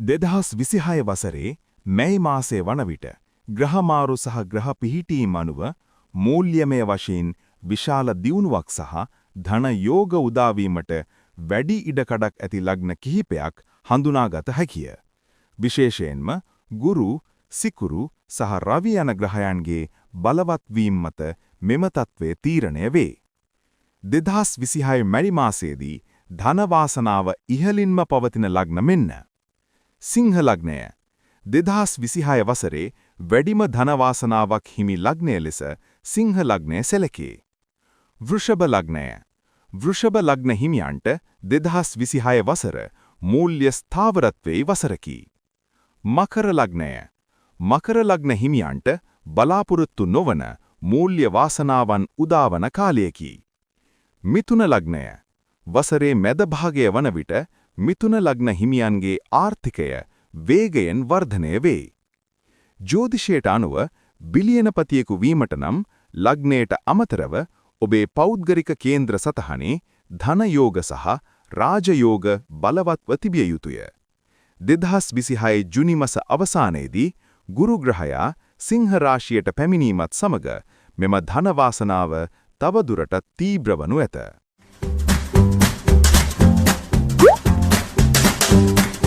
2026 වසරේ මැයි මාසයේ වන විට ග්‍රහමාරු සහ ග්‍රහ පිහිටීම් අනුව මූල්‍යමය වශයෙන් විශාල දියුණුවක් සහ ධන යෝග උදාවීමට වැඩි ඉඩකඩක් ඇති ලග්න කිහිපයක් හඳුනාගත හැකිය. විශේෂයෙන්ම ගුරු, සිකුරු සහ රවි යන ග්‍රහයන්ගේ බලවත් වීම මත මෙම තත්ත්වය තීරණය වේ. 2026 මැයි මාසයේදී ධන වාසනාව ඉහළින්ම පවතින ලග්න මෙන්න. සිංහ ලග්නය 2026 වසරේ වැඩිම ධන වාසනාවක් හිමි ලග්නය ලෙස සිංහ ලග්නය සැලකේ. වෘෂභ ලග්නය වෘෂභ ලග්න හිමියන්ට 2026 වසර මූල්‍ය ස්ථාවරත්වයේ වසරකි. මකර ලග්නය මකර ලග්න හිමියන්ට බලාපොරොත්තු නොවන මූල්‍ය වාසනාවන් උදාවන කාලයකි. මිථුන ලග්නය වසරේ මැද භාගය වන විට මිථුන ලග්න හිමියන්ගේ ආර්ථිකය වේගයෙන් වර්ධනය වේ. ජ්‍යොතිෂයට අනුව බිලියනපතියෙකු වීමට නම් ලග්නයට අමතරව ඔබේ පෞද්ගලික කේන්ද්‍ර සතහනේ ධන යෝග සහ රාජ යෝග බලවත්ව තිබිය යුතුය. 2026 ජුනි මාස අවසානයේදී ගුරු ග්‍රහයා සිංහ රාශියට පැමිණීමත් සමග මෙම ධන වාසනාව තවදුරටත් තීව්‍ර වනු ඇත.